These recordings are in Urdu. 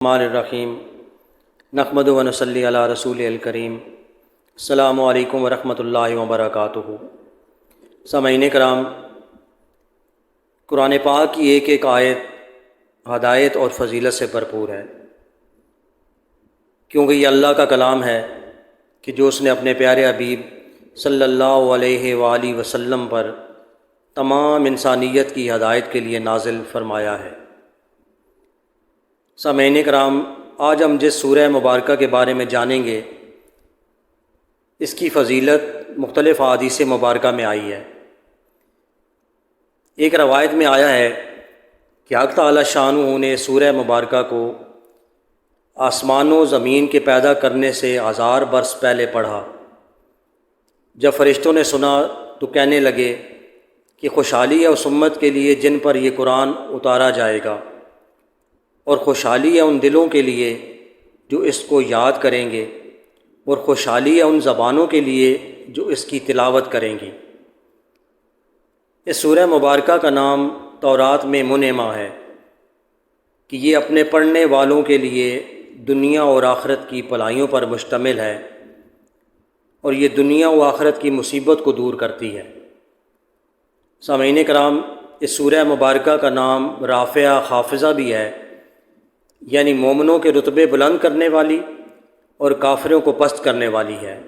الرحمن الرحیم نحمد و نصلی علی رسول الکریم السلام علیکم ورحمۃ اللہ وبرکاتہ۔ سامعین کرام، قرآن پاک کی ایک ایک آیت ہدایت اور فضیلت سے بھرپور ہے، کیونکہ یہ اللہ کا کلام ہے کہ جو اس نے اپنے پیارے حبیب صلی اللہ علیہ وآلہ وسلم پر تمام انسانیت کی ہدایت کے لیے نازل فرمایا ہے۔ سامعین کرام، آج ہم جس سورہ مبارکہ کے بارے میں جانیں گے، اس کی فضیلت مختلف احادیث مبارکہ میں آئی ہے۔ ایک روایت میں آیا ہے کہ حق تعالی شانہ نے سورہ مبارکہ کو آسمان و زمین کے پیدا کرنے سے 1000 برس پہلے پڑھا۔ جب فرشتوں نے سنا تو کہنے لگے کہ خوشحالی ہے اس امت کے لیے جن پر یہ قرآن اتارا جائے گا، اور خوشحالی ہے ان دلوں کے لیے جو اس کو یاد کریں گے، اور خوشحالی ہے ان زبانوں کے لیے جو اس کی تلاوت کریں گی۔ اس سورہ مبارکہ کا نام تورات میں منعمہ ہے کہ یہ اپنے پڑھنے والوں کے لیے دنیا اور آخرت کی بھلائیوں پر مشتمل ہے، اور یہ دنیا و آخرت کی مصیبت کو دور کرتی ہے۔ سامعین کرام، اس سورہ مبارکہ کا نام رافعہ خافضہ بھی ہے، یعنی مومنوں کے رتبے بلند کرنے والی اور کافروں کو پست کرنے والی ہے۔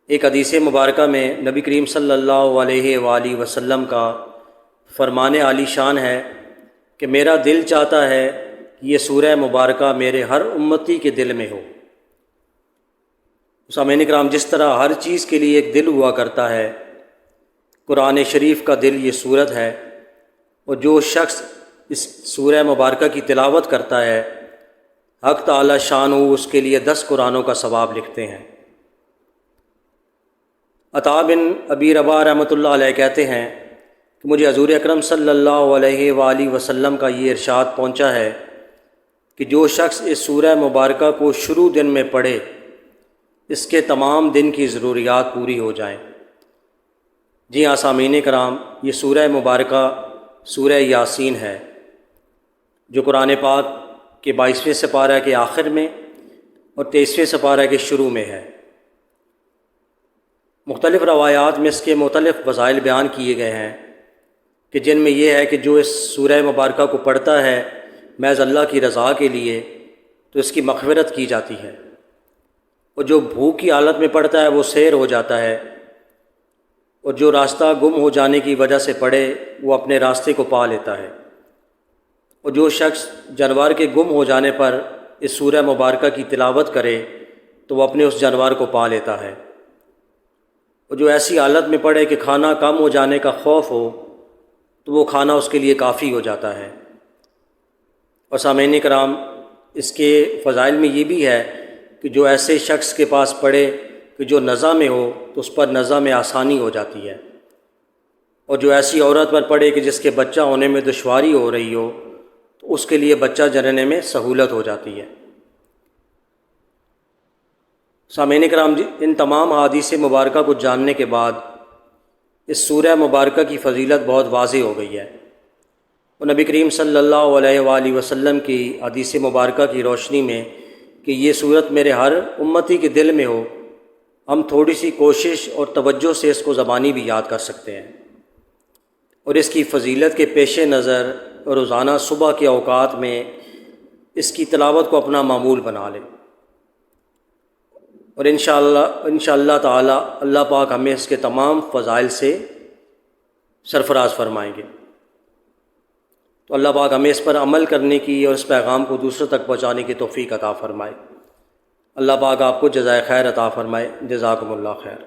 ایک حدیث مبارکہ میں نبی کریم صلی اللہ علیہ وآلہ وسلم کا فرمان عالی شان ہے کہ میرا دل چاہتا ہے کہ یہ سورہ مبارکہ میرے ہر امتی کے دل میں ہو۔ سامعین کرام، جس طرح ہر چیز کے لیے ایک دل ہوا کرتا ہے، قرآن شریف کا دل یہ سورت ہے، اور جو شخص اس سورہ مبارکہ کی تلاوت کرتا ہے، حق تعالی شانہ اس کے لیے 10 قرآنوں کا ثواب لکھتے ہیں۔ عطا بن ابی رباح رحمۃ اللہ علیہ کہتے ہیں کہ مجھے حضور اکرم صلی اللہ علیہ وآلہ وسلم کا یہ ارشاد پہنچا ہے کہ جو شخص اس سورہ مبارکہ کو شروع دن میں پڑھے، اس کے تمام دن کی ضروریات پوری ہو جائیں۔ جی ہاں سامعین کرام، یہ سورہ مبارکہ سورہ یاسین ہے، جو قرآن پاک کے 22ویں سپارہ کے آخر میں اور 23ویں سپارہ کے شروع میں ہے۔ مختلف روایات میں اس کے مختلف فضائل بیان کیے گئے ہیں کہ جن میں یہ ہے کہ جو اس سورہ مبارکہ کو پڑھتا ہے محض اللہ کی رضا کے لیے تو اس کی مغفرت کی جاتی ہے، اور جو بھوک کی حالت میں پڑھتا ہے وہ سیر ہو جاتا ہے، اور جو راستہ گم ہو جانے کی وجہ سے پڑھے وہ اپنے راستے کو پا لیتا ہے، اور جو شخص جانور کے گم ہو جانے پر اس سورہ مبارکہ کی تلاوت کرے تو وہ اپنے اس جانور کو پا لیتا ہے، اور جو ایسی حالت میں پڑھے کہ کھانا کم ہو جانے کا خوف ہو تو وہ کھانا اس کے لیے کافی ہو جاتا ہے۔ اور سامعین کرام، اس کے فضائل میں یہ بھی ہے کہ جو ایسے شخص کے پاس پڑھے کہ جو نزع میں ہو تو اس پر نزع میں آسانی ہو جاتی ہے، اور جو ایسی عورت پر پڑھے کہ جس کے بچہ ہونے میں دشواری ہو رہی ہو تو اس کے لیے بچہ جننے میں سہولت ہو جاتی ہے۔ سامعین کرام، ان تمام احادیث مبارکہ کو جاننے کے بعد اس سورہ مبارکہ کی فضیلت بہت واضح ہو گئی ہے، اور نبی کریم صلی اللہ علیہ وآلہ وسلم کی حدیث مبارکہ کی روشنی میں کہ یہ سورت میرے ہر امتی کے دل میں ہو، ہم تھوڑی سی کوشش اور توجہ سے اس کو زبانی بھی یاد کر سکتے ہیں، اور اس کی فضیلت کے پیش نظر روزانہ صبح کے اوقات میں اس کی تلاوت کو اپنا معمول بنا لیں، اور انشاءاللہ تعالی اللہ پاک ہمیں اس کے تمام فضائل سے سرفراز فرمائیں گے۔ تو اللہ پاک ہمیں اس پر عمل کرنے کی اور اس پیغام کو دوسروں تک پہنچانے کی توفیق عطا فرمائے۔ اللہ پاک آپ کو جزائے خیر عطا فرمائے۔ جزاکم اللہ خیر۔